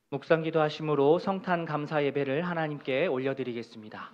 묵상기도 하심으로 성탄 감사 예배를 하나님께 올려드리겠습니다.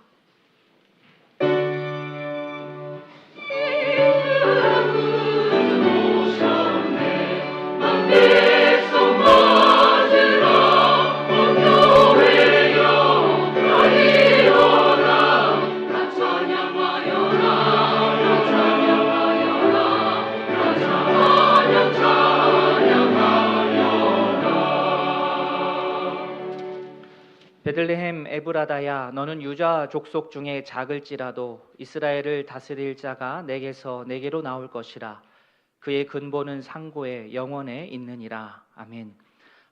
베들레헴 에브라다야, 너는 유다 족속 중에 작을지라도 이스라엘을 다스릴 자가 내게서 내게로 나올 것이라. 그의 근본은 상고에 영원에 있느니라. 아멘.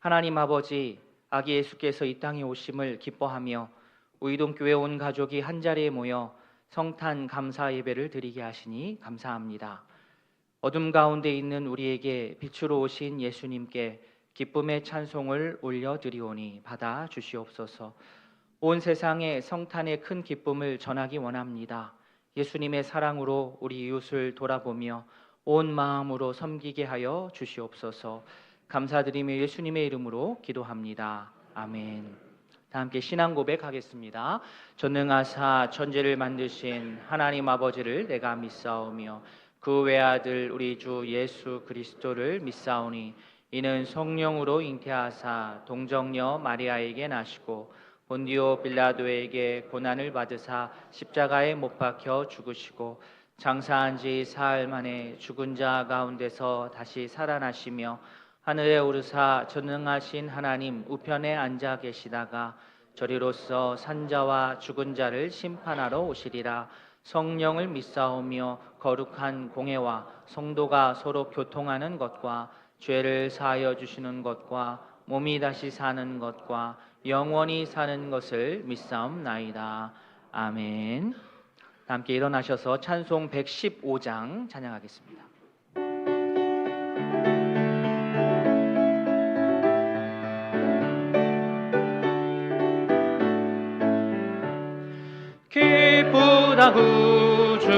하나님 아버지, 아기 예수께서 이 땅에 오심을 기뻐하며 우이동교회 온 가족이 한자리에 모여 성탄 감사 예배를 드리게 하시니 감사합니다. 어둠 가운데 있는 우리에게 빛으로 오신 예수님께 기쁨의 찬송을 올려드리오니 받아 주시옵소서. 온 세상에 성탄의 큰 기쁨을 전하기 원합니다. 예수님의 사랑으로 우리 이웃을 돌아보며 온 마음으로 섬기게 하여 주시옵소서. 감사드리며 예수님의 이름으로 기도합니다. 아멘. 다 함께 신앙 고백하겠습니다. 전능하사 천지를 만드신 하나님 아버지를 내가 믿사오며 그 외아들 우리 주 예수 그리스도를 믿사오니 이는 성령으로 잉태하사 동정녀 마리아에게 나시고 본디오 빌라도에게 고난을 받으사 십자가에 못 박혀 죽으시고 장사한 지 사흘 만에 죽은 자 가운데서 다시 살아나시며 하늘에 오르사 전능하신 하나님 우편에 앉아 계시다가 저리로서 산자와 죽은 자를 심판하러 오시리라. 성령을 믿사오며 거룩한 공회와 성도가 서로 교통하는 것과 죄를 사하여 주시는 것과 몸이 다시 사는 것과 영원히 사는 것을 믿사옵나이다. 아멘. 함께 일어나셔서 찬송 115장 찬양하겠습니다. 기쁘다 구주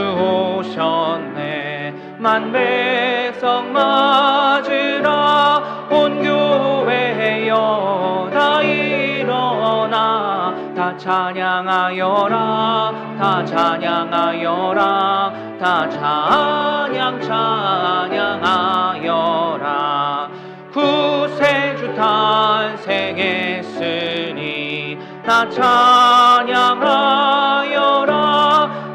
오셨네. 만백성 맞으라. 온 교회여 다 일어나. 다 찬양하여라. 다 찬양하여라. 다 찬양하여라. 구세주 탄생했으니 다 찬양하여라.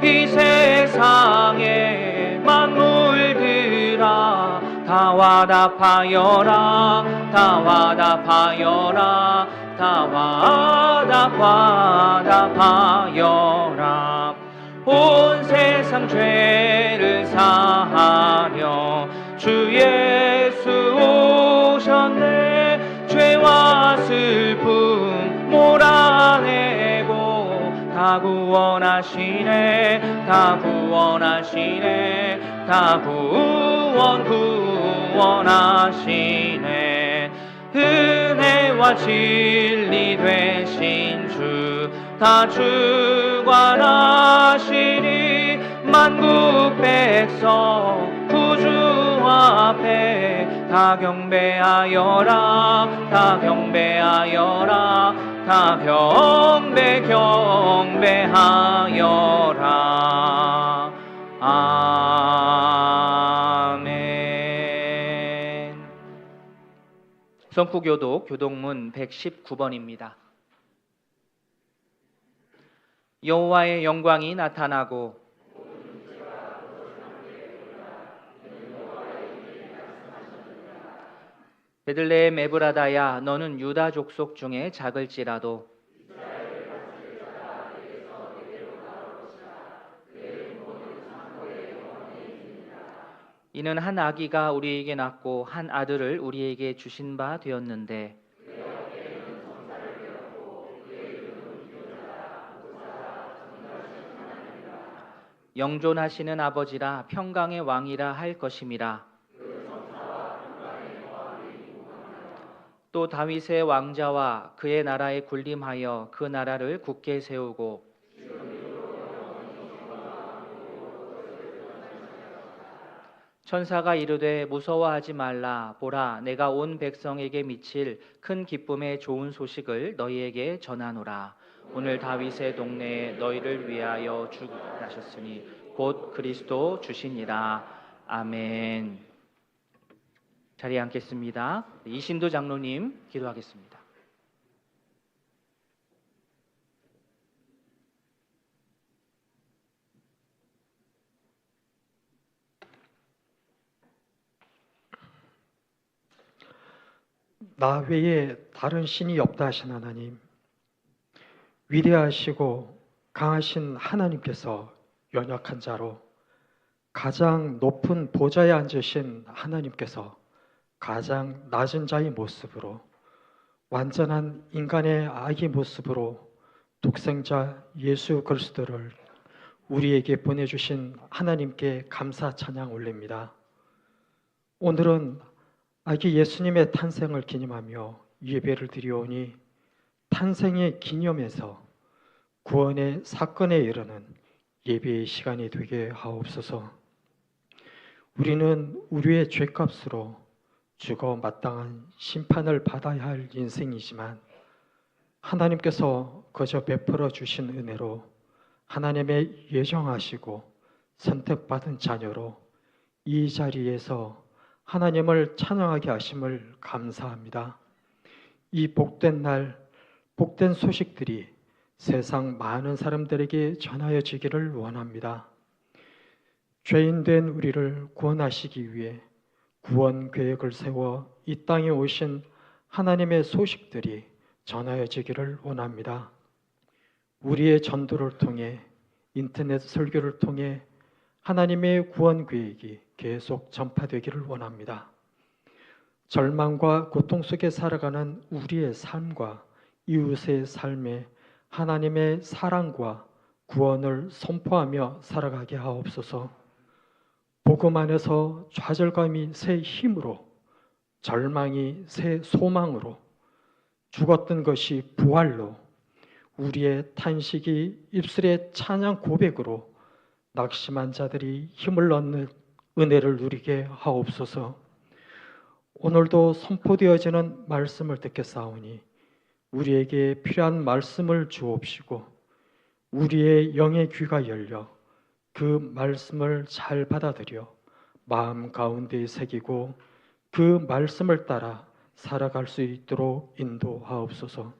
이 세상에 만물들아 다 화답하여라. 다 화답하여라. 다 화답하여라. 온 세상 죄를 사하려 주 예수 오셨네. 죄와 슬픔 몰아내고 다 구원하시네. 다 구원하시네. 다 구원하시네. 은혜와 진리 되신 주 다 주관하시니 만국 백성 구주 앞에 다 경배하여라. 다 경배하여라. 다 경배하여라. 아멘. 성구교독 교독문 119번입니다. 여호와의 영광이 나타나고 베들레헴 에브라다야, 너는 유다 족속 중에 작을지라도 이는 한 아기가 우리에게 낳고 한 아들을 우리에게 주신 바 되었는데 영존하시는 아버지라 평강의 왕이라 할 것임이라. 또 다윗의 왕자와 그의 나라에 군림하여 그 나라를 굳게 세우고 천사가 이르되 무서워하지 말라. 보라, 내가 온 백성에게 미칠 큰 기쁨의 좋은 소식을 너희에게 전하노라. 오늘 다윗의 동네에 너희를 위하여 주나셨으니 곧 그리스도 주시니라. 아멘. 자리에 앉겠습니다. 이신도 장로님 기도하겠습니다. 나 외에 다른 신이 없다 하신 하나님, 위대하시고 강하신 하나님께서 연약한 자로 가장 높은 보좌에 앉으신 하나님께서 가장 낮은 자의 모습으로 완전한 인간의 아기 모습으로 독생자 예수 그리스도를 우리에게 보내주신 하나님께 감사 찬양 올립니다. 오늘은 아기 예수님의 탄생을 기념하며 예배를 드리오니 탄생의 기념에서 구원의 사건에 이르는 예배의 시간이 되게 하옵소서. 우리는 우리의 죄값으로 죽어 마땅한 심판을 받아야 할 인생이지만 하나님께서 거저 베풀어 주신 은혜로 하나님의 예정하시고 선택받은 자녀로 이 자리에서 하나님을 찬양하게 하심을 감사합니다. 이 복된 날, 복된 소식들이 세상 많은 사람들에게 전하여지기를 원합니다. 죄인된 우리를 구원하시기 위해 구원 계획을 세워 이 땅에 오신 하나님의 소식들이 전하여지기를 원합니다. 우리의 전도를 통해 인터넷 설교를 통해 하나님의 구원 계획이 계속 전파되기를 원합니다. 절망과 고통 속에 살아가는 우리의 삶과 이웃의 삶에 하나님의 사랑과 구원을 선포하며 살아가게 하옵소서. 복음 안에서 좌절감이 새 힘으로, 절망이 새 소망으로, 죽었던 것이 부활로, 우리의 탄식이 입술의 찬양 고백으로 낙심한 자들이 힘을 얻는 은혜를 누리게 하옵소서. 오늘도 선포되어지는 말씀을 듣겠사오니 우리에게 필요한 말씀을 주옵시고 우리의 영의 귀가 열려 그 말씀을 잘 받아들여 마음 가운데 새기고 그 말씀을 따라 살아갈 수 있도록 인도하옵소서.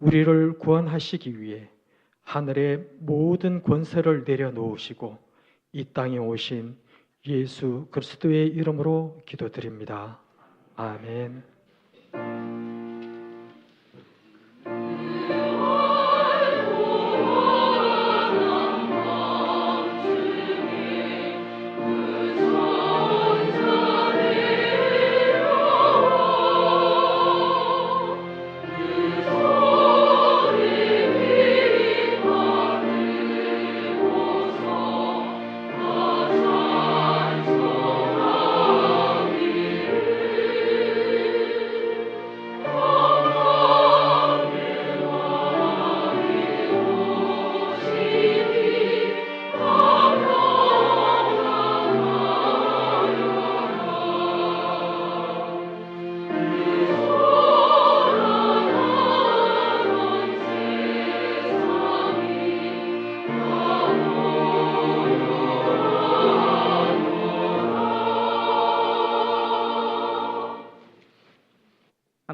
우리를 구원하시기 위해 하늘의 모든 권세를 내려놓으시고 이 땅에 오신 예수 그리스도의 이름으로 기도드립니다. 아멘.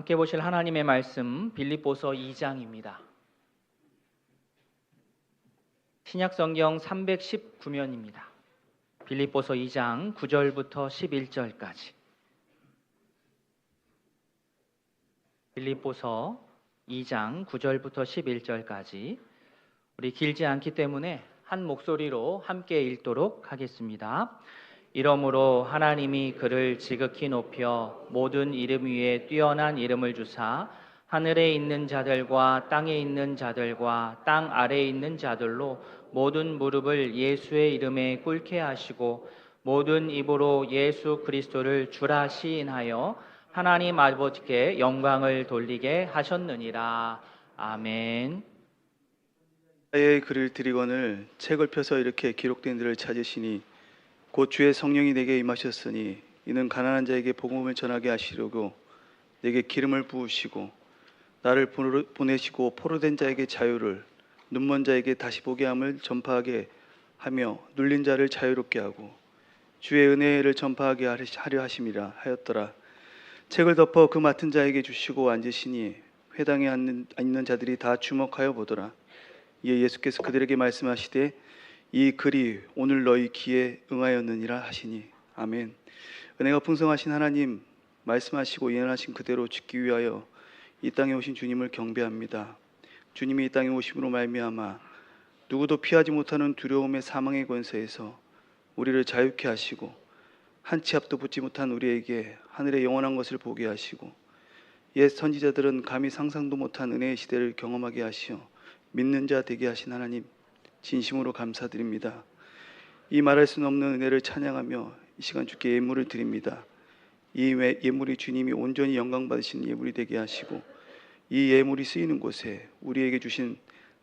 함께 보실 하나님의 말씀 빌립보서 2장입니다. 신약성경 319면입니다. 빌립보서 2장 9절부터 11절까지. 빌립보서 2장 9절부터 11절까지. 우리 길지 않기 때문에 한 목소리로 함께 읽도록 하겠습니다. 이러므로 하나님이 그를 지극히 높여 모든 이름 위에 뛰어난 이름을 주사 하늘에 있는 자들과 땅에 있는 자들과 땅 아래에 있는 자들로 모든 무릎을 예수의 이름에 꿇게 하시고 모든 입으로 예수 그리스도를 주라 시인하여 하나님 아버지께 영광을 돌리게 하셨느니라. 아멘. 의 글을 드리거늘 책을 펴서 이렇게 기록된 일을 찾으시니 곧 주의 성령이 내게 임하셨으니 이는 가난한 자에게 복음을 전하게 하시려고 내게 기름을 부으시고 나를 보내시고 포로된 자에게 자유를, 눈먼 자에게 다시 보게 함을 전파하게 하며 눌린 자를 자유롭게 하고 주의 은혜를 전파하게 하려 하심이라 하였더라. 책을 덮어 그 맡은 자에게 주시고 앉으시니 회당에 앉는 자들이 다 주목하여 보더라. 이에 예수께서 그들에게 말씀하시되 이 글이 오늘 너희 귀에 응하였느니라 하시니 아멘. 은혜가 풍성하신 하나님, 말씀하시고 예언하신 그대로 지키기 위하여 이 땅에 오신 주님을 경배합니다. 주님이 이 땅에 오심으로 말미암아 누구도 피하지 못하는 두려움의 사망의 권세에서 우리를 자유케 하시고 한 치 앞도 붙지 못한 우리에게 하늘의 영원한 것을 보게 하시고 옛 선지자들은 감히 상상도 못한 은혜의 시대를 경험하게 하시어 믿는 자 되게 하신 하나님, 진심으로 감사드립니다. 이 말할 수는 없는 은혜를 찬양하며 이 시간 주께 예물을 드립니다. 이 예물이 주님이 온전히 영광 받으신 예물이 되게 하시고 이 예물이 쓰이는 곳에 우리에게 주신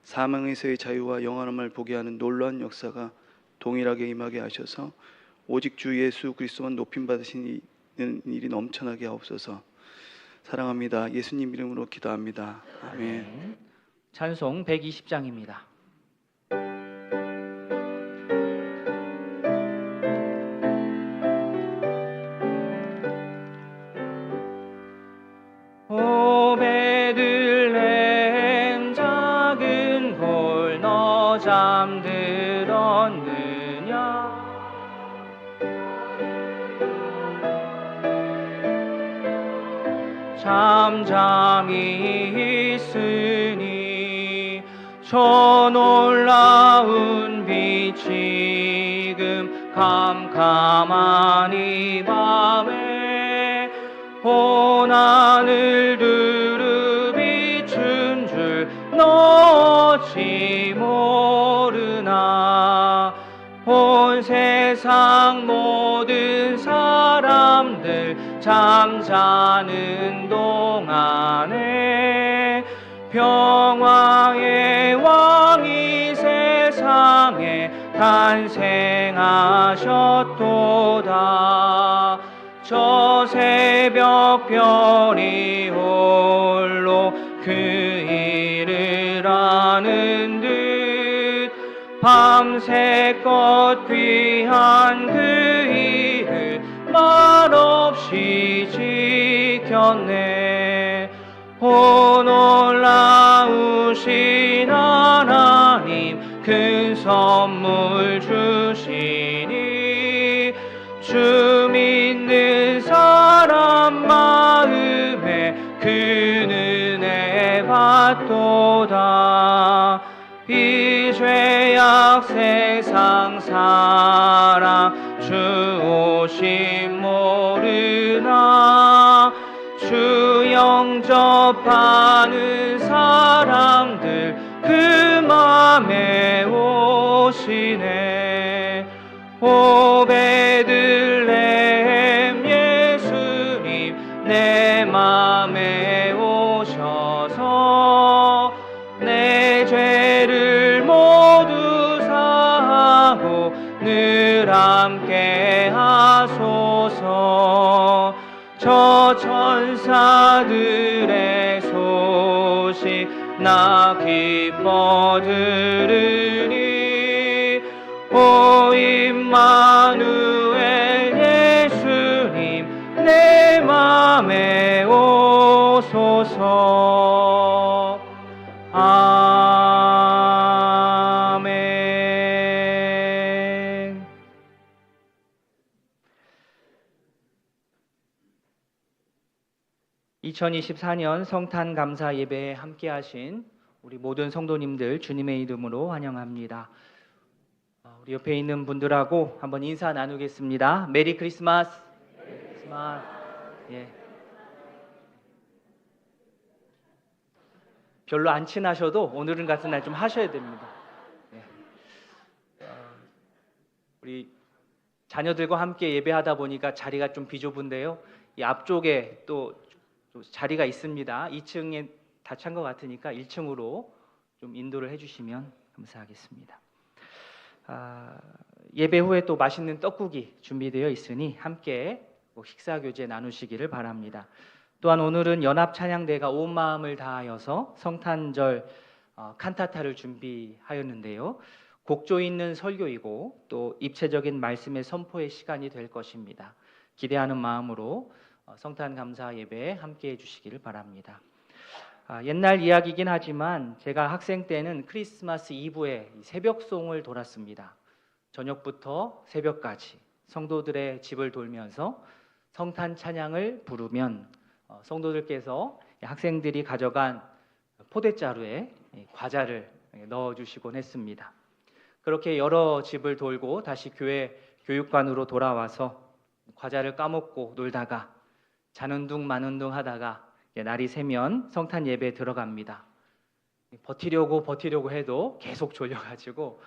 사망에서의 자유와 영원함을 보게 하는 놀라운 역사가 동일하게 임하게 하셔서 오직 주 예수 그리스도만 높임 받으시는 일이 넘쳐나게 하옵소서. 사랑합니다. 예수님 이름으로 기도합니다. 아멘. 찬송 120장입니다. 오 베들레헴 작은 골 너 잠들었느냐. 잠잠히 있으니 저 놀라운 빛 지금 캄캄한 이 밤에 온 하늘 두루 비춘 줄 너 어찌 모르나. 온 세상 모든 사람들 잠자는 동안에 평화의 왕이 세상에 탄생하셨도다. 저 새벽별이 홀로 그 일을 아는 듯 밤새껏 귀한 그 일을 말없이 지켰네. 오 놀라우신 하나님 큰 선물 주시니 주 믿는 사람 마음에 그 은혜 받도다. 이 죄악 세상 사랑 주 오심 모르나. 주 영접하는 사람들 그 맘에 오시네. 오 베들레헴 예수님 내 맘에 오셔서 내 죄를 모두 사하고 늘 함께 하소서. 저 천사들의 소식 나 기뻐 들으니 오 임마누엘 예수님 내 맘에 오소서. 아멘. (2024년) 성탄 감사 예배에 함께하신 우리 모든 성도님들 주님의 이름으로 환영합니다. 우리 옆에 있는 분들하고 한번 인사 나누겠습니다. 메리 크리스마스. 크리스마스. 예. 별로 안 친하셔도 오늘은 같은 날 좀 하셔야 됩니다. 예. 우리 자녀들과 함께 예배하다 보니까 자리가 좀 비좁은데요. 이 앞쪽에 또 자리가 있습니다. 2층에 다 찬 것 같으니까 1층으로 좀 인도를 해주시면 감사하겠습니다. 예배 후에 또 맛있는 떡국이 준비되어 있으니 함께 식사 교제 나누시기를 바랍니다. 또한 오늘은 연합 찬양대가 온 마음을 다하여서 성탄절 칸타타를 준비하였는데요. 곡조 있는 설교이고 또 입체적인 말씀의 선포의 시간이 될 것입니다. 기대하는 마음으로 성탄 감사 예배에 함께해 주시기를 바랍니다. 옛날 이야기이긴 하지만 제가 학생 때는 크리스마스 이브에 새벽송을 돌았습니다. 저녁부터 새벽까지 성도들의 집을 돌면서 성탄 찬양을 부르면 성도들께서 학생들이 가져간 포대자루에 과자를 넣어주시곤 했습니다. 그렇게 여러 집을 돌고 다시 교회 교육관으로 돌아와서 과자를 까먹고 놀다가 자는 둥 마는 둥 하다가 날이 새면 성탄 예배에 들어갑니다. 버티려고 해도 계속 졸려가지고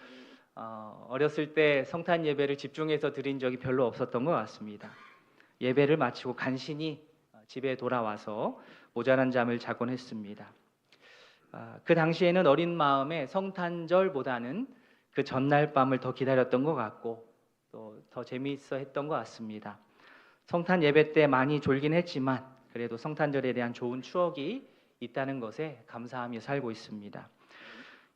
어렸을 때 성탄 예배를 집중해서 드린 적이 별로 없었던 것 같습니다. 예배를 마치고 간신히 집에 돌아와서 모자란 잠을 자곤 했습니다. 그 당시에는 어린 마음에 성탄절보다는 그 전날 밤을 더 기다렸던 것 같고 또 더 재미있어 했던 것 같습니다. 성탄 예배 때 많이 졸긴 했지만 그래도 성탄절에 대한 좋은 추억이 있다는 것에 감사하며 살고 있습니다.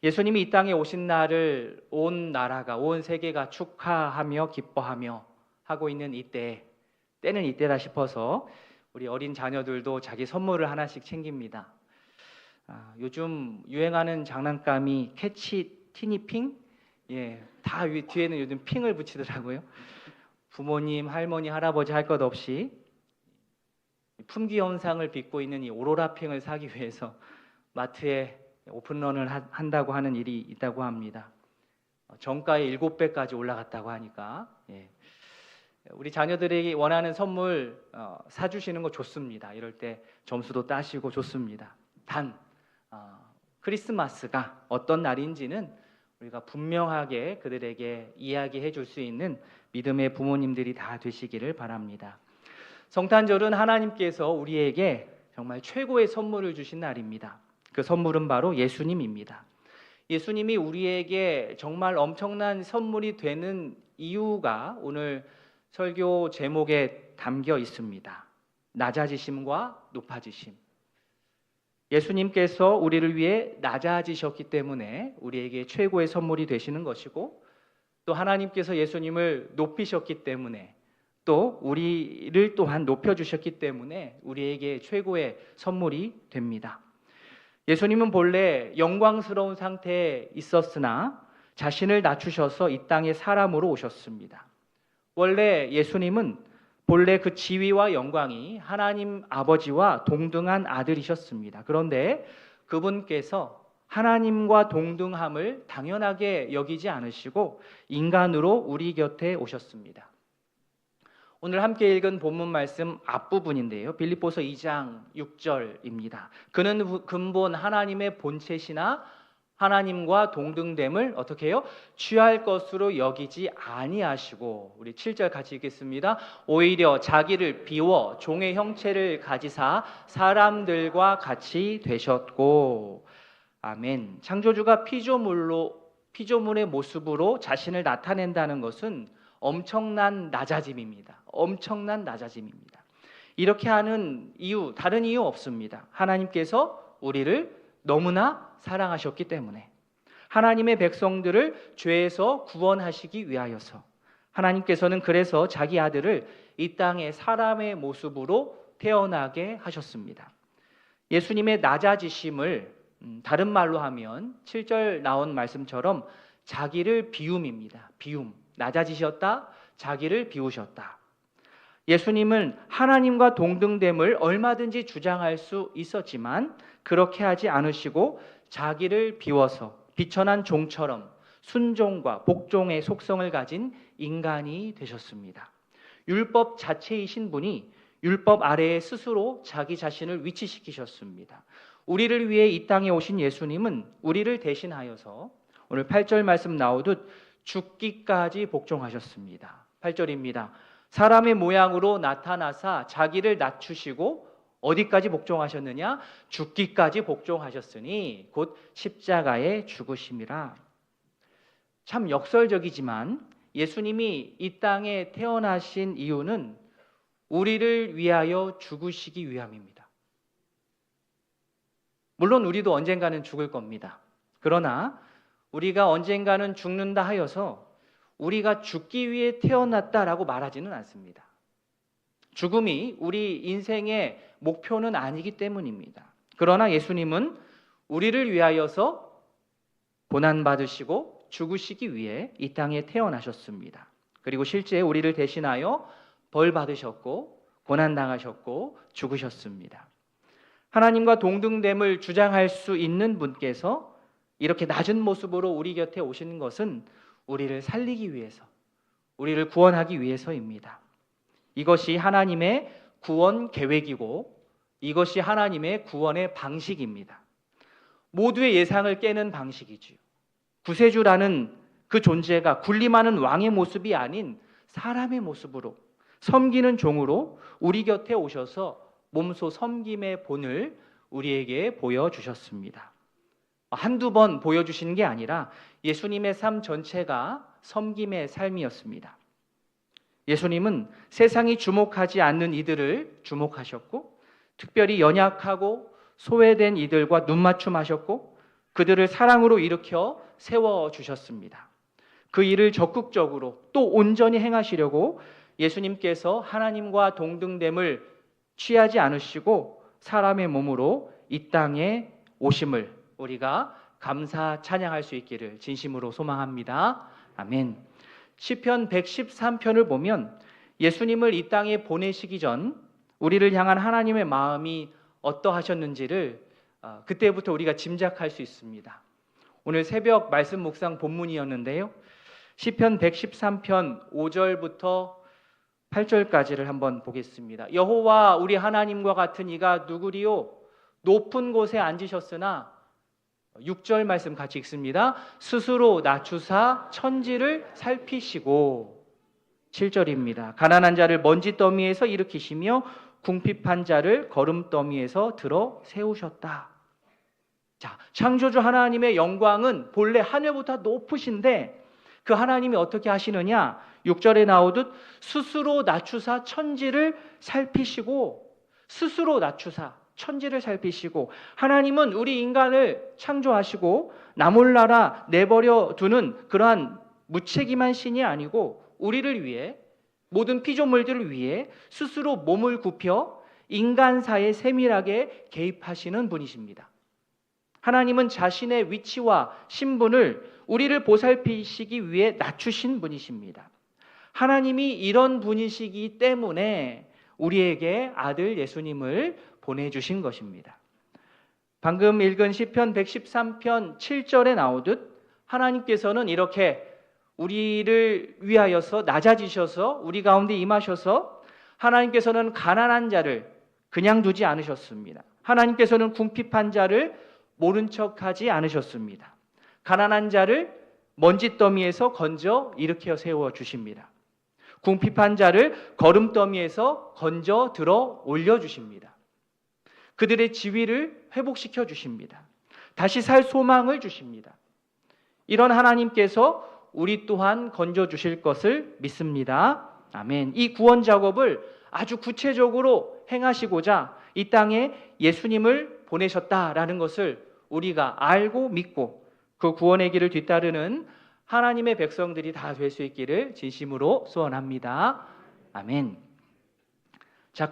예수님이 이 땅에 오신 날을 온 나라가, 온 세계가 축하하며 기뻐하며 하고 있는 이때, 때는 이때다 싶어서 우리 어린 자녀들도 자기 선물을 하나씩 챙깁니다. 요즘 유행하는 장난감이 캐치 티니핑? 다 뒤에는 요즘 핑을 붙이더라고요. 부모님, 할머니, 할아버지 할 것 없이 품귀 현상을 빚고 있는 이 오로라 핑을 사기 위해서 마트에 오픈런을 한다고 하는 일이 있다고 합니다. 정가의 7배까지 올라갔다고 하니까 우리 자녀들에게 원하는 선물 사주시는 거 좋습니다. 이럴 때 점수도 따시고 좋습니다. 단 크리스마스가 어떤 날인지는 우리가 분명하게 그들에게 이야기해 줄 수 있는 믿음의 부모님들이 다 되시기를 바랍니다. 성탄절은 하나님께서 우리에게 정말 최고의 선물을 주신 날입니다. 그 선물은 바로 예수님입니다. 예수님이 우리에게 정말 엄청난 선물이 되는 이유가 오늘 설교 제목에 담겨 있습니다. 낮아지심과 높아지심. 예수님께서 우리를 위해 낮아지셨기 때문에 우리에게 최고의 선물이 되시는 것이고 또 하나님께서 예수님을 높이셨기 때문에 또 우리를 또한 높여주셨기 때문에 우리에게 최고의 선물이 됩니다. 예수님은 본래 영광스러운 상태에 있었으나 자신을 낮추셔서 이 땅에 사람으로 오셨습니다. 원래 예수님은 본래 그 지위와 영광이 하나님 아버지와 동등한 아들이셨습니다. 그런데 그분께서 하나님과 동등함을 당연하게 여기지 않으시고 인간으로 우리 곁에 오셨습니다. 오늘 함께 읽은 본문 말씀 앞부분인데요. 빌립보서 2장 6절입니다. 그는 근본 하나님의 본체시나 하나님과 동등됨을 어떻게 해요? 취할 것으로 여기지 아니하시고, 우리 7절 같이 읽겠습니다. 오히려 자기를 비워 종의 형체를 가지사 사람들과 같이 되셨고. 아멘. 창조주가 피조물의 모습으로 자신을 나타낸다는 것은 엄청난 낮아짐입니다. 엄청난 낮아짐입니다. 이렇게 하는 이유, 다른 이유 없습니다. 하나님께서 우리를 너무나 사랑하셨기 때문에, 하나님의 백성들을 죄에서 구원하시기 위하여서, 하나님께서는 그래서 자기 아들을 이 땅에 사람의 모습으로 태어나게 하셨습니다. 예수님의 낮아지심을 다른 말로 하면 7절 나온 말씀처럼 자기를 비움입니다. 비움. 낮아지셨다, 자기를 비우셨다. 예수님은 하나님과 동등됨을 얼마든지 주장할 수 있었지만 그렇게 하지 않으시고 자기를 비워서 비천한 종처럼 순종과 복종의 속성을 가진 인간이 되셨습니다. 율법 자체이신 분이 율법 아래에 스스로 자기 자신을 위치시키셨습니다. 우리를 위해 이 땅에 오신 예수님은 우리를 대신하여서 오늘 8절 말씀 나오듯 죽기까지 복종하셨습니다. 8절입니다. 사람의 모양으로 나타나사 자기를 낮추시고 어디까지 복종하셨느냐? 죽기까지 복종하셨으니 곧 십자가에 죽으심이라. 참 역설적이지만 예수님이 이 땅에 태어나신 이유는 우리를 위하여 죽으시기 위함입니다. 물론 우리도 언젠가는 죽을 겁니다. 그러나 우리가 언젠가는 죽는다 하여서 우리가 죽기 위해 태어났다라고 말하지는 않습니다. 죽음이 우리 인생의 목표는 아니기 때문입니다. 그러나 예수님은 우리를 위하여서 고난받으시고 죽으시기 위해 이 땅에 태어나셨습니다. 그리고 실제 우리를 대신하여 벌 받으셨고 고난당하셨고 죽으셨습니다. 하나님과 동등됨을 주장할 수 있는 분께서 이렇게 낮은 모습으로 우리 곁에 오시는 것은 우리를 살리기 위해서, 우리를 구원하기 위해서입니다. 이것이 하나님의 구원 계획이고 이것이 하나님의 구원의 방식입니다. 모두의 예상을 깨는 방식이지요. 구세주라는 그 존재가 군림하는 왕의 모습이 아닌 사람의 모습으로, 섬기는 종으로 우리 곁에 오셔서 몸소 섬김의 본을 우리에게 보여주셨습니다. 한두 번 보여주신 게 아니라 예수님의 삶 전체가 섬김의 삶이었습니다. 예수님은 세상이 주목하지 않는 이들을 주목하셨고, 특별히 연약하고 소외된 이들과 눈맞춤하셨고, 그들을 사랑으로 일으켜 세워주셨습니다. 그 일을 적극적으로 또 온전히 행하시려고 예수님께서 하나님과 동등됨을 취하지 않으시고 사람의 몸으로 이 땅에 오심을 우리가 감사 찬양할 수 있기를 진심으로 소망합니다. 아멘. 시편 113편을 보면 예수님을 이 땅에 보내시기 전 우리를 향한 하나님의 마음이 어떠하셨는지를 그때부터 우리가 짐작할 수 있습니다. 오늘 새벽 말씀 묵상 본문이었는데요. 시편 113편 5절부터 8절까지를 한번 보겠습니다. 여호와 우리 하나님과 같은 이가 누구리요? 높은 곳에 앉으셨으나 6절 말씀 같이 읽습니다. 스스로 낮추사 천지를 살피시고 7절입니다. 가난한 자를 먼지 더미에서 일으키시며 궁핍한 자를 거름 더미에서 들어 세우셨다. 자, 창조주 하나님의 영광은 본래 하늘보다 높으신데 그 하나님이 어떻게 하시느냐? 6절에 나오듯 스스로 낮추사 천지를 살피시고, 스스로 낮추사 천지를 살피시고, 하나님은 우리 인간을 창조하시고 나몰라라 내버려 두는 그러한 무책임한 신이 아니고 우리를 위해, 모든 피조물들을 위해 스스로 몸을 굽혀 인간사에 세밀하게 개입하시는 분이십니다. 하나님은 자신의 위치와 신분을 우리를 보살피시기 위해 낮추신 분이십니다. 하나님이 이런 분이시기 때문에 우리에게 아들 예수님을 보내주신 것입니다. 방금 읽은 시편 113편 7절에 나오듯 하나님께서는 이렇게 우리를 위하여서 낮아지셔서 우리 가운데 임하셔서 하나님께서는 가난한 자를 그냥 두지 않으셨습니다. 하나님께서는 궁핍한 자를 모른 척하지 않으셨습니다. 가난한 자를 먼지더미에서 건져 일으켜 세워 주십니다. 궁핍한 자를 거름더미에서 건져 들어 올려 주십니다. 그들의 지위를 회복시켜 주십니다. 다시 살 소망을 주십니다. 이런 하나님께서 우리 또한 건져 주실 것을 믿습니다. 아멘. 이 구원 작업을 아주 구체적으로 행하시고자 이 땅에 예수님을 보내셨다라는 것을 우리가 알고 믿고 그 구원의 길을 뒤따르는 하나님의 백성들이 다 될 수 있기를 진심으로 소원합니다. 아멘. 자,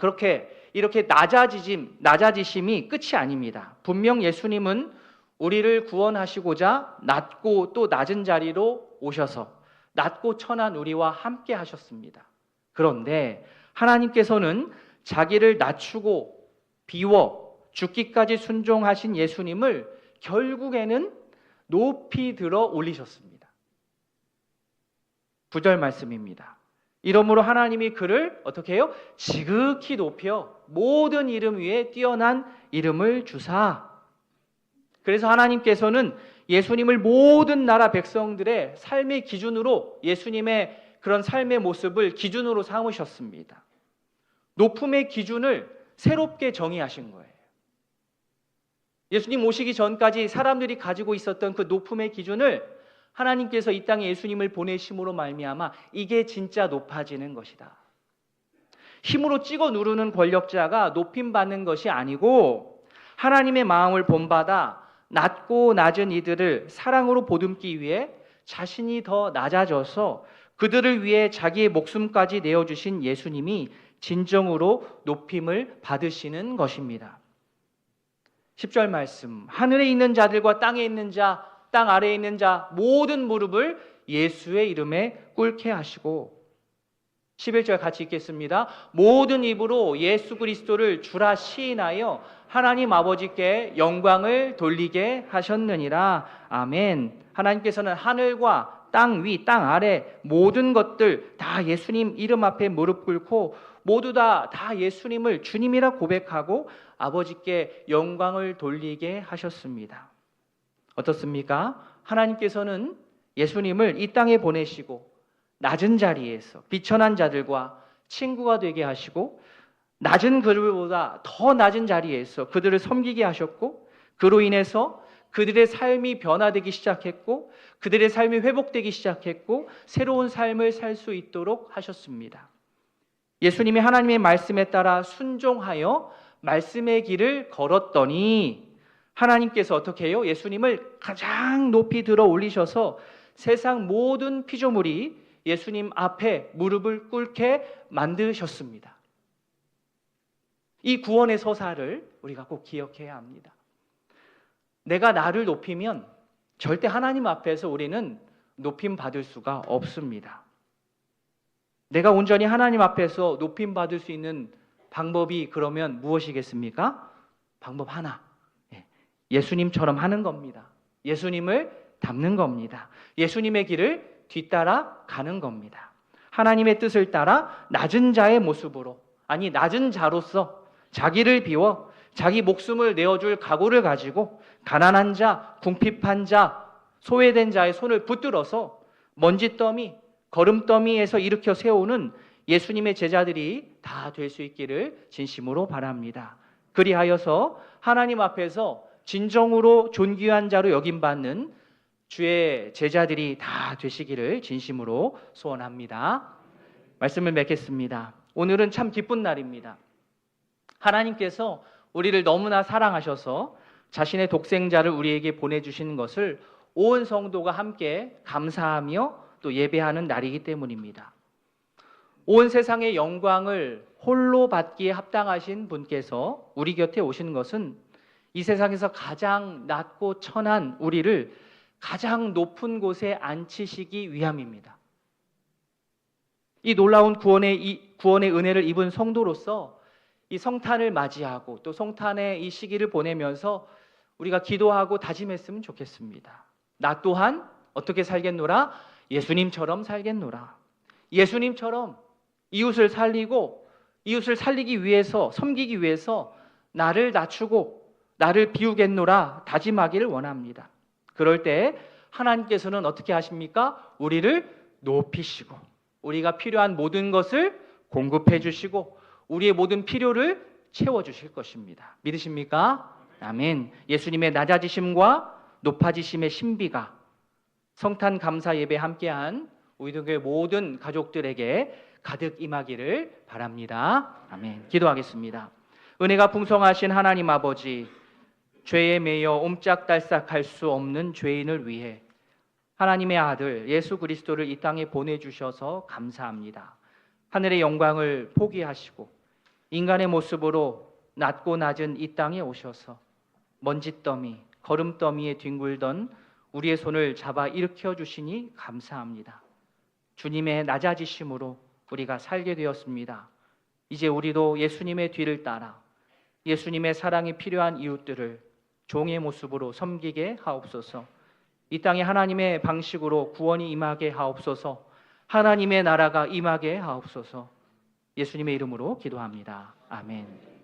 이렇게 낮아지심이 끝이 아닙니다. 분명 예수님은 우리를 구원하시고자 낮고 또 낮은 자리로 오셔서 낮고 천한 우리와 함께 하셨습니다. 그런데 하나님께서는 자기를 낮추고 비워 죽기까지 순종하신 예수님을 결국에는 높이 들어 올리셨습니다. 9절 말씀입니다. 이러므로 하나님이 그를 어떻게 해요? 지극히 높여 모든 이름 위에 뛰어난 이름을 주사. 그래서 하나님께서는 예수님을 모든 나라 백성들의 삶의 기준으로, 예수님의 그런 삶의 모습을 기준으로 삼으셨습니다. 높음의 기준을 새롭게 정의하신 거예요. 예수님 오시기 전까지 사람들이 가지고 있었던 그 높음의 기준을 하나님께서 이 땅에 예수님을 보내심으로 말미암아 이게 진짜 높아지는 것이다. 힘으로 찍어 누르는 권력자가 높임 받는 것이 아니고 하나님의 마음을 본받아 낮고 낮은 이들을 사랑으로 보듬기 위해 자신이 더 낮아져서 그들을 위해 자기의 목숨까지 내어주신 예수님이 진정으로 높임을 받으시는 것입니다. 10절 말씀, 하늘에 있는 자들과 땅에 있는 자, 땅 아래에 있는 자 모든 무릎을 예수의 이름에 꿇게 하시고 11절 같이 읽겠습니다. 모든 입으로 예수 그리스도를 주라 시인하여 하나님 아버지께 영광을 돌리게 하셨느니라. 아멘. 하나님께서는 하늘과 땅 위, 땅 아래 모든 것들 다 예수님 이름 앞에 무릎 꿇고 모두 다 예수님을 주님이라 고백하고 아버지께 영광을 돌리게 하셨습니다. 어떻습니까? 하나님께서는 예수님을 이 땅에 보내시고 낮은 자리에서 비천한 자들과 친구가 되게 하시고 낮은 그들보다 더 낮은 자리에서 그들을 섬기게 하셨고 그로 인해서 그들의 삶이 변화되기 시작했고 그들의 삶이 회복되기 시작했고 새로운 삶을 살 수 있도록 하셨습니다. 예수님이 하나님의 말씀에 따라 순종하여 말씀의 길을 걸었더니 하나님께서 어떻게 해요? 예수님을 가장 높이 들어 올리셔서 세상 모든 피조물이 예수님 앞에 무릎을 꿇게 만드셨습니다. 이 구원의 서사를 우리가 꼭 기억해야 합니다. 내가 나를 높이면 절대 하나님 앞에서 우리는 높임 받을 수가 없습니다. 내가 온전히 하나님 앞에서 높임 받을 수 있는 방법이 그러면 무엇이겠습니까? 방법 하나. 예수님처럼 하는 겁니다. 예수님을 닮는 겁니다. 예수님의 길을 뒤따라 가는 겁니다. 하나님의 뜻을 따라 낮은 자의 모습으로, 아니 낮은 자로서 자기를 비워 자기 목숨을 내어줄 각오를 가지고 가난한 자, 궁핍한 자, 소외된 자의 손을 붙들어서 먼지더미, 거름더미에서 일으켜 세우는 예수님의 제자들이 다 될 수 있기를 진심으로 바랍니다. 그리하여서 하나님 앞에서 진정으로 존귀한 자로 여김받는 주의 제자들이 다 되시기를 진심으로 소원합니다. 말씀을 맺겠습니다. 오늘은 참 기쁜 날입니다. 하나님께서 우리를 너무나 사랑하셔서 자신의 독생자를 우리에게 보내주시는 것을 온 성도가 함께 감사하며 또 예배하는 날이기 때문입니다. 온 세상의 영광을 홀로 받기에 합당하신 분께서 우리 곁에 오신 것은 이 세상에서 가장 낮고 천한 우리를 가장 높은 곳에 앉히시기 위함입니다. 이 놀라운 구원의 은혜를 입은 성도로서 이 성탄을 맞이하고 또 성탄의 이 시기를 보내면서 우리가 기도하고 다짐했으면 좋겠습니다. 나 또한 어떻게 살겠노라? 예수님처럼 살겠노라. 예수님처럼 이웃을 살리고 이웃을 살리기 위해서 섬기기 위해서 나를 낮추고 나를 비우겠노라 다짐하기를 원합니다. 그럴 때 하나님께서는 어떻게 하십니까? 우리를 높이시고 우리가 필요한 모든 것을 공급해 주시고 우리의 모든 필요를 채워주실 것입니다. 믿으십니까? 아멘. 예수님의 낮아지심과 높아지심의 신비가 성탄 감사 예배 함께한 우리들의 모든 가족들에게 가득 임하기를 바랍니다. 아멘. 기도하겠습니다. 은혜가 풍성하신 하나님 아버지, 죄에 매여 옴짝달싹할 수 없는 죄인을 위해 하나님의 아들 예수 그리스도를 이 땅에 보내주셔서 감사합니다. 하늘의 영광을 포기하시고 인간의 모습으로 낮고 낮은 이 땅에 오셔서 먼지더미, 거름더미에 뒹굴던 우리의 손을 잡아 일으켜 주시니 감사합니다. 주님의 낮아지심으로 우리가 살게 되었습니다. 이제 우리도 예수님의 뒤를 따라 예수님의 사랑이 필요한 이웃들을 종의 모습으로 섬기게 하옵소서. 이 땅에 하나님의 방식으로 구원이 임하게 하옵소서. 하나님의 나라가 임하게 하옵소서. 예수님의 이름으로 기도합니다. 아멘.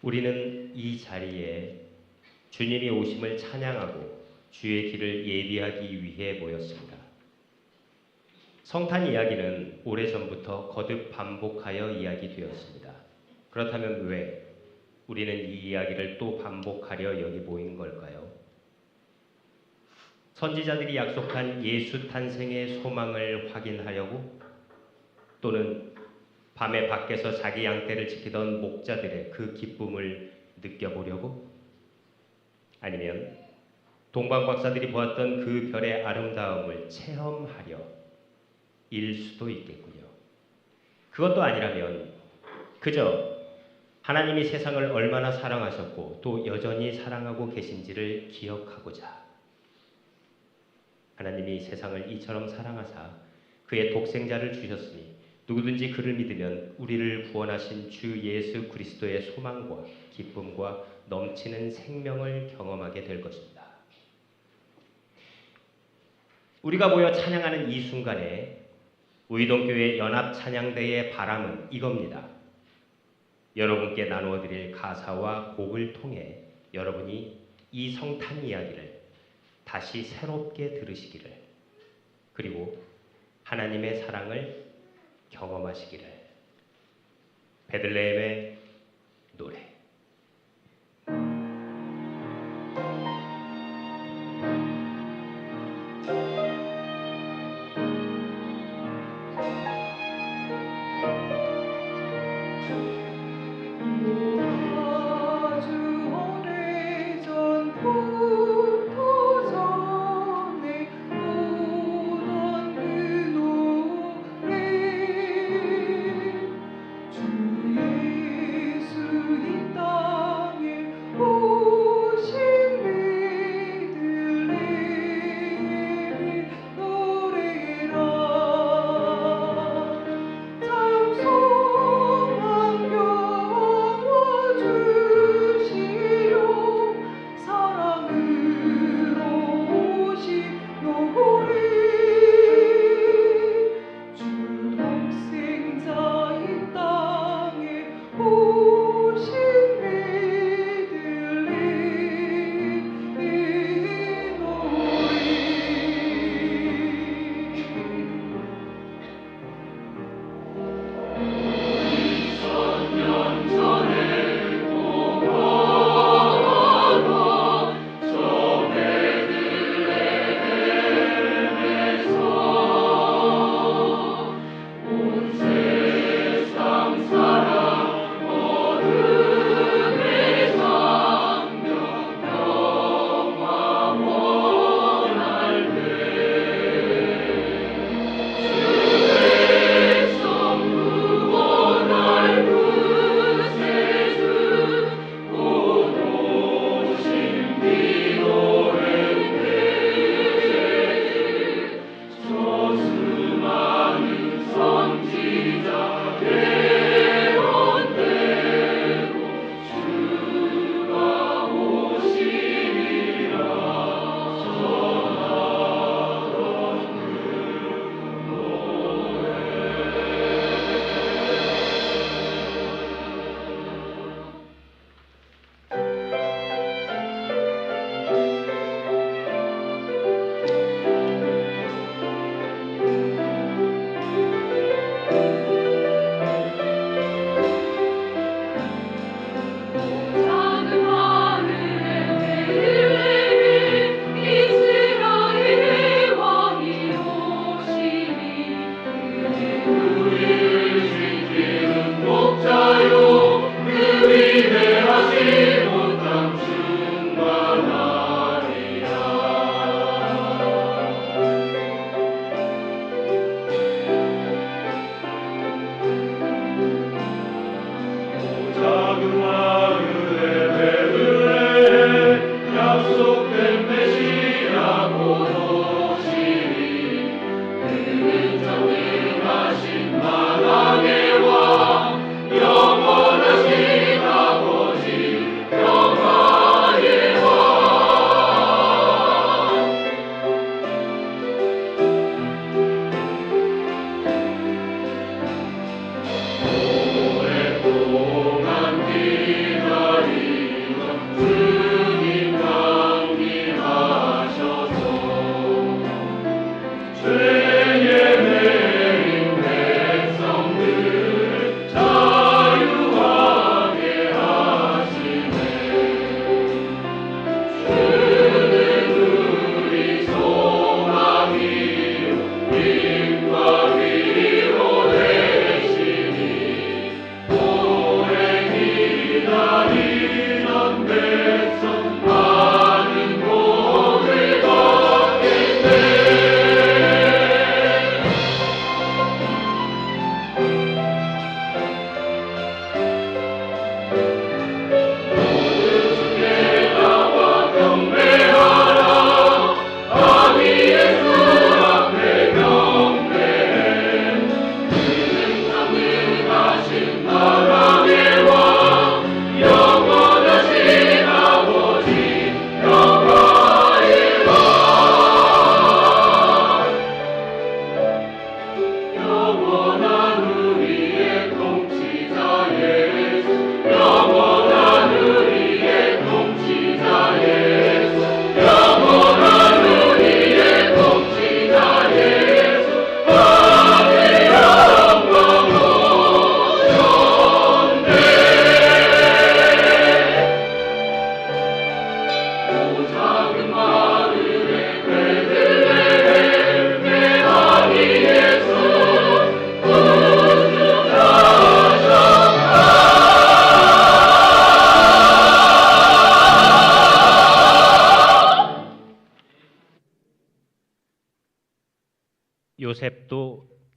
우리는 이 자리에 주님이 오심을 찬양하고 주의 길을 예비하기 위해 모였습니다. 성탄 이야기는 오래전부터 거듭 반복하여 이야기되었습니다. 그렇다면 왜 우리는 이 이야기를 또 반복하려 여기 모인 걸까요? 선지자들이 약속한 예수 탄생의 소망을 확인하려고, 또는 밤에 밖에서 자기 양떼를 지키던 목자들의 그 기쁨을 느껴보려고, 아니면 동방박사들이 보았던 그 별의 아름다움을 체험하려 일 수도 있겠군요. 그것도 아니라면 그저 하나님이 세상을 얼마나 사랑하셨고 또 여전히 사랑하고 계신지를 기억하고자, 하나님이 세상을 이처럼 사랑하사 그의 독생자를 주셨으니 누구든지 그를 믿으면 우리를 구원하신 주 예수 그리스도의 소망과 기쁨과 넘치는 생명을 경험하게 될 것입니다. 우리가 모여 찬양하는 이 순간에 우이동교회 연합찬양대의 바람은 이겁니다. 여러분께 나누어 드릴 가사와 곡을 통해 여러분이 이 성탄 이야기를 다시 새롭게 들으시기를, 그리고 하나님의 사랑을 경험하시기를. 베들레헴의 노래. 주의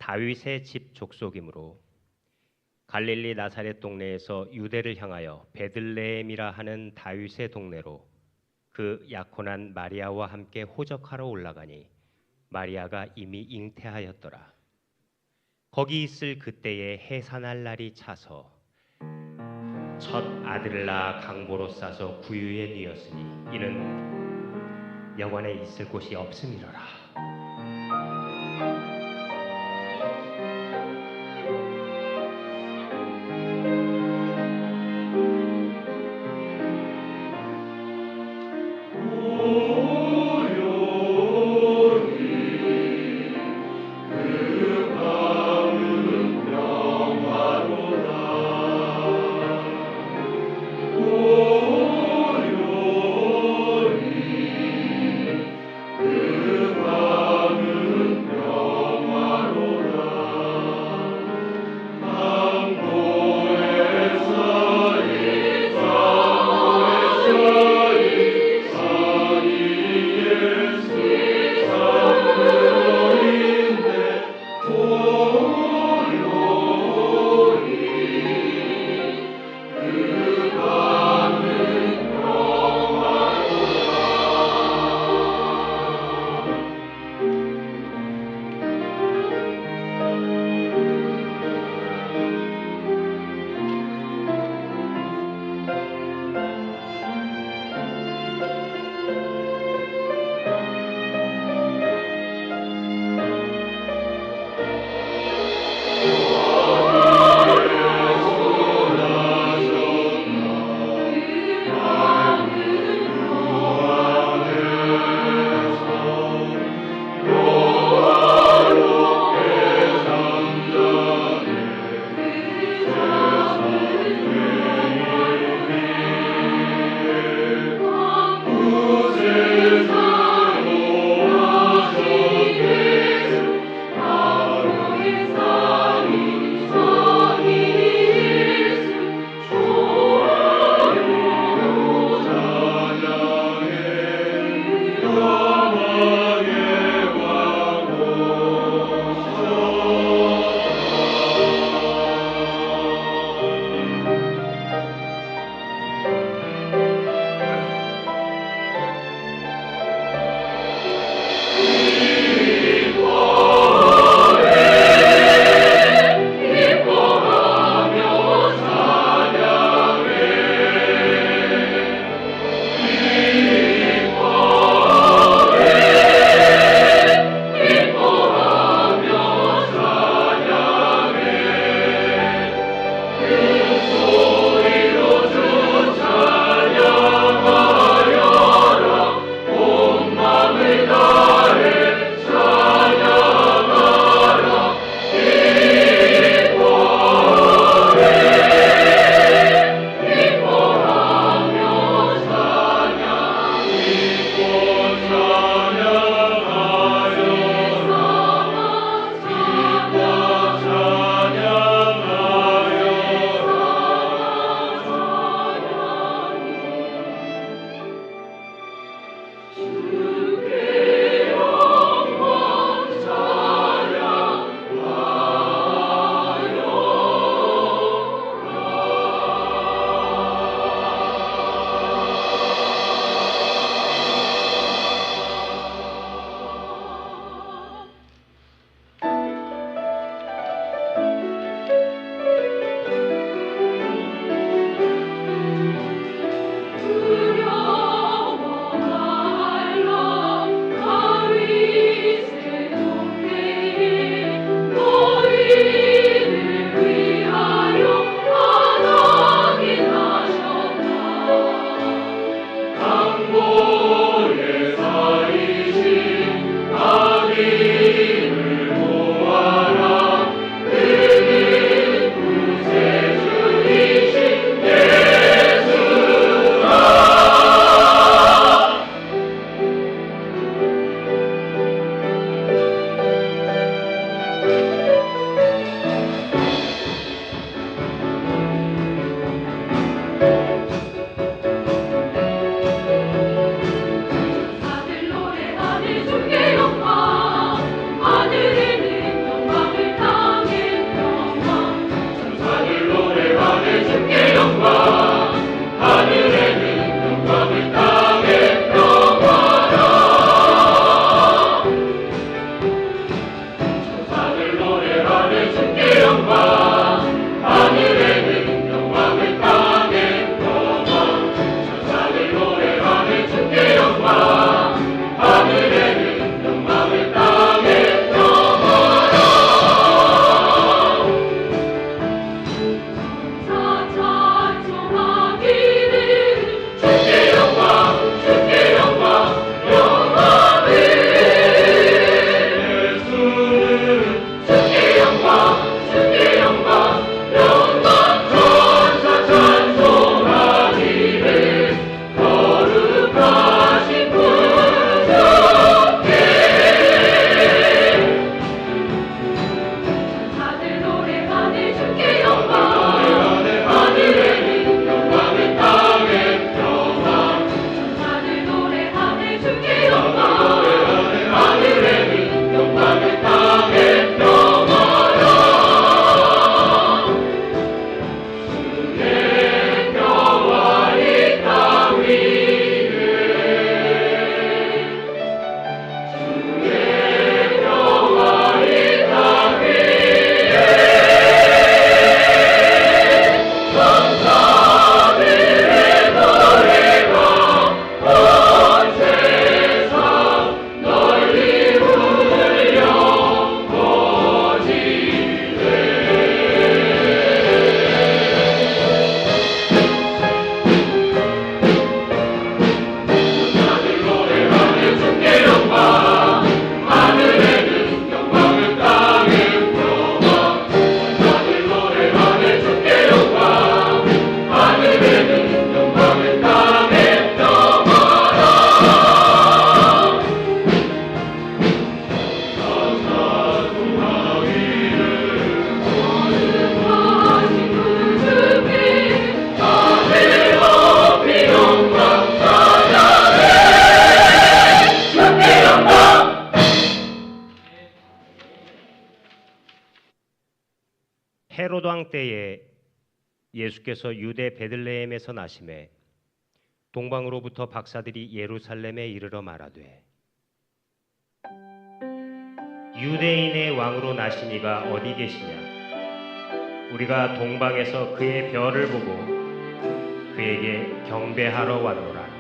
다윗의 집 족속이므로 갈릴리 나사렛 동네에서 유대를 향하여 베들레헴이라 하는 다윗의 동네로 그 약혼한 마리아와 함께 호적하러 올라가니 마리아가 이미 잉태하였더라. 거기 있을 그때에 해산할 날이 차서 첫 아들을 낳아 강보로 싸서 구유에 뉘었으니 이는 영원에 있을 곳이 없음이로라. 아들의 능력만을 헤롯 왕 때에 예수께서 유대 베들레헴에서 나심에 동방으로부터 박사들이 예루살렘에 이르러 말하되 유대인의 왕으로 나신 이가 어디 계시냐? 우리가 동방에서 그의 별을 보고 그에게 경배하러 왔노라.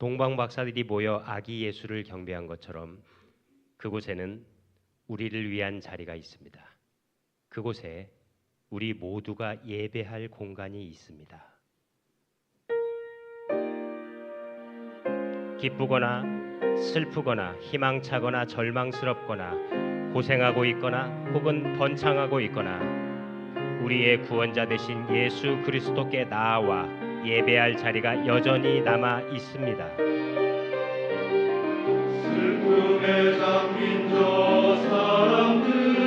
동방 박사들이 모여 아기 예수를 경배한 것처럼 그곳에는 우리를 위한 자리가 있습니다. 그곳에 우리 모두가 예배할 공간이 있습니다. 기쁘거나 슬프거나 희망차거나 절망스럽거나 고생하고 있거나 혹은 번창하고 있거나 우리의 구원자 되신 예수 그리스도께 나아와 예배할 자리가 여전히 남아 있습니다. 슬픔에 잠긴 저 사람들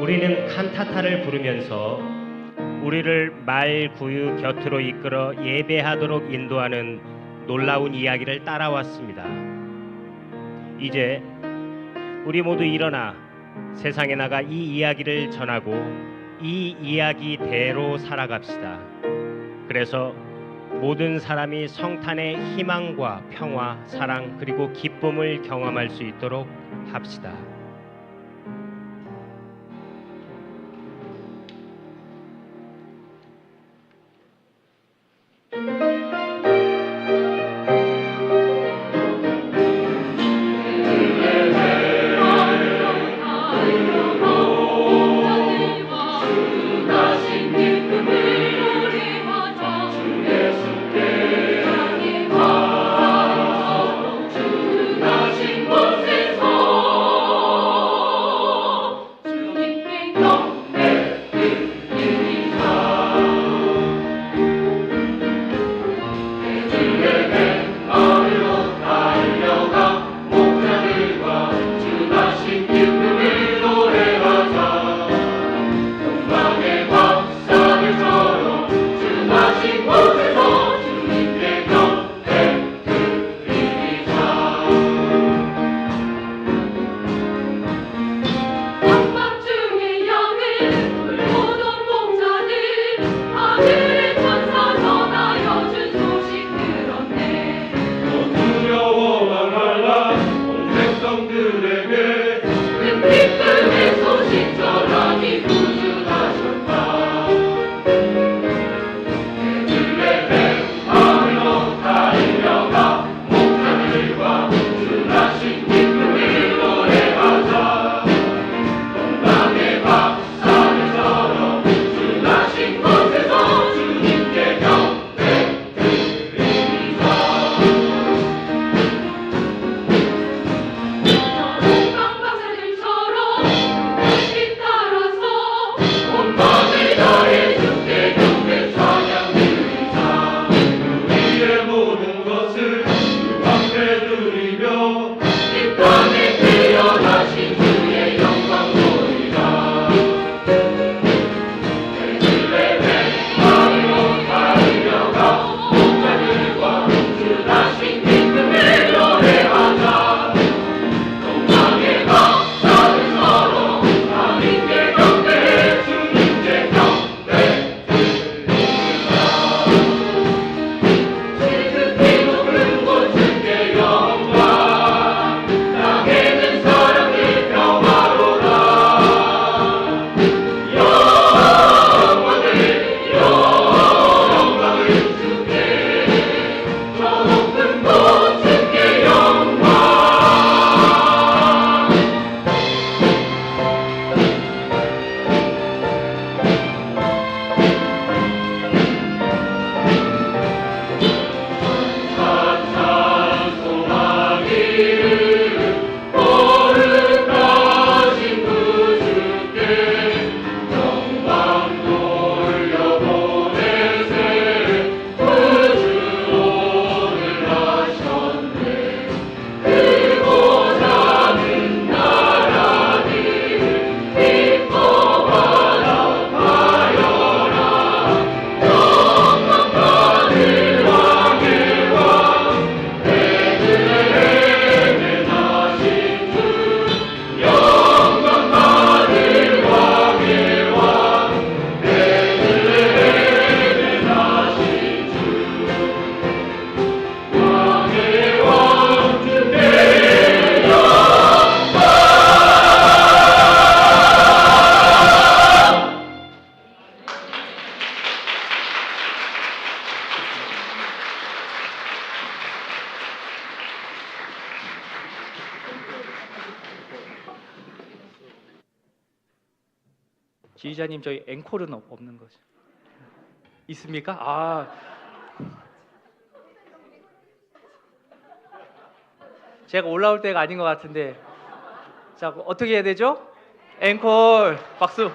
우리는 칸타타를 부르면서 우리를 말 구유 곁으로 이끌어 예배하도록 인도하는 놀라운 이야기를 따라왔습니다. 이제 우리 모두 일어나 세상에 나가 이 이야기를 전하고 이 이야기대로 살아갑시다. 그래서 모든 사람이 성탄의 희망과 평화, 사랑 그리고 기쁨을 경험할 수 있도록 합시다. 지휘자님 저희 앵콜은 없는 거죠? 있습니까? 아, 제가 올라올 때가 아닌 것 같은데. 자, 어떻게 해야 되죠? 앵콜 박수.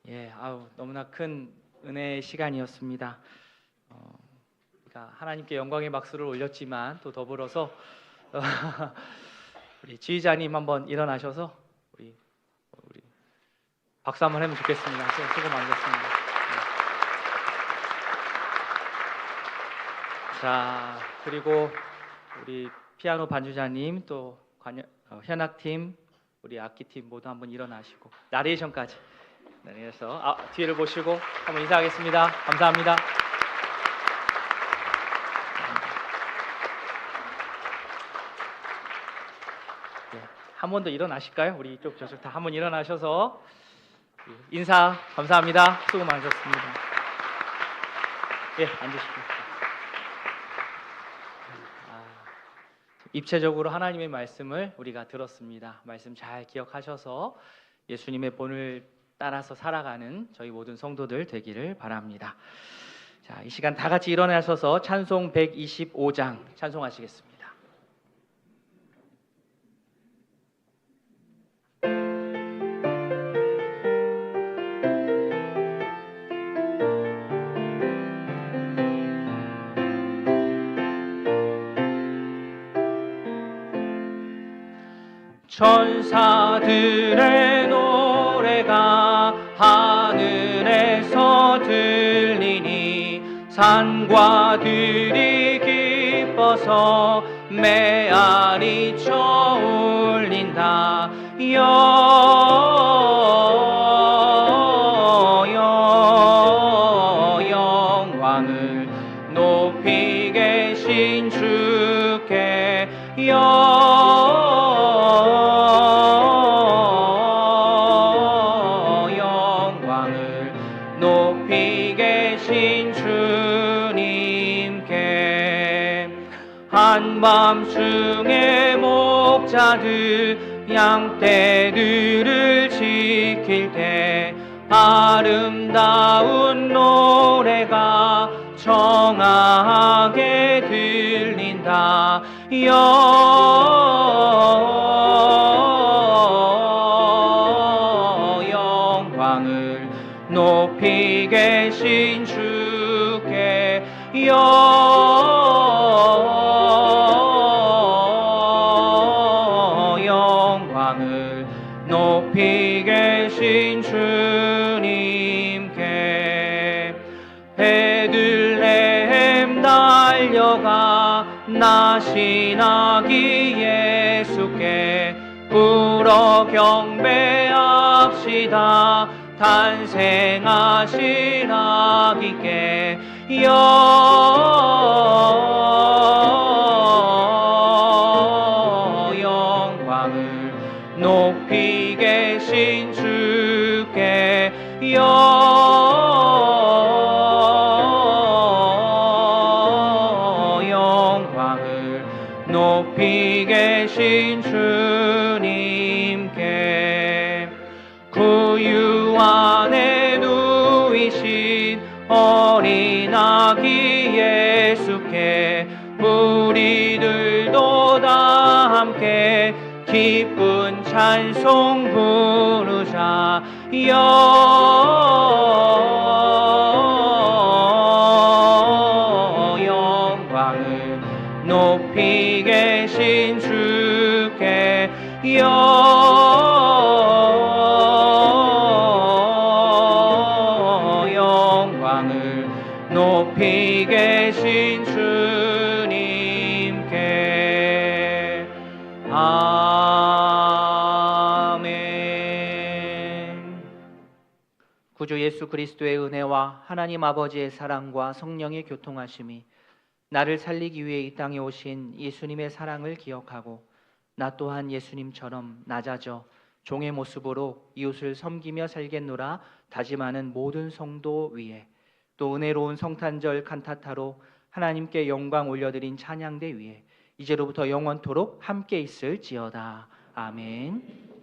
예, 너무나 큰 은혜의 시간이었습니다. 우리가 하나님께 영광의 박수를 올렸지만 또 더불어서 우리 지휘자님 한번 일어나셔서 우리 박수 한번 하면 좋겠습니다. 수고 많으셨습니다. 자, 그리고 우리 피아노 반주자님 또 현악팀, 우리 악기팀 모두 한번 일어나시고 나레이션까지 내려서 뒤를 보시고 한번 인사하겠습니다. 감사합니다. 한 번 더 일어나실까요? 우리 이쪽 저쪽 다 한번 일어나셔서 인사 감사합니다. 수고 많으셨습니다. 예, 앉으십시오. 입체적으로 하나님의 말씀을 우리가 들었습니다. 말씀 잘 기억하셔서 예수님의 본을 따라서 살아가는 저희 모든 성도들 되기를 바랍니다. 자, 이 시간 다 같이 일어나셔서 찬송 125장 찬송하시겠습니다. 천사들의 노래가 하늘에서 들리니 산과 들이 기뻐서 메아리 쳐 울린다. 영광을 높이 계신 주께 높이 계신 주님께 한밤중에 목자들 양떼들을 지킬 때 아름다운 노래가 청하게 들린다. 영광을 높이 계신 주께 영광을 높이 계신 주님께 베들레헴 달려가 나시나기 예수께 불어 경배합시다. 탄생하신 아기께 영광을 높이 계신 주께 영광을 높이 계신 주님께 구유 안에 누이신 어린 아기 예수께 우리들도 다 함께 기쁜 찬송 부르자. 영광을 높이 계신 주께 영광을 높이 계신 주님께 아멘. 구주 예수 그리스도의 은혜와 하나님 아버지의 사랑과 성령의 교통하심이 나를 살리기 위해 이 땅에 오신 예수님의 사랑을 기억하고 나 또한 예수님처럼 낮아져 종의 모습으로 이웃을 섬기며 살겠노라 다짐하는 모든 성도 위에 또 은혜로운 성탄절 칸타타로 하나님께 영광 올려드린 찬양대 위에 이제로부터 영원토록 함께 있을지어다. 아멘.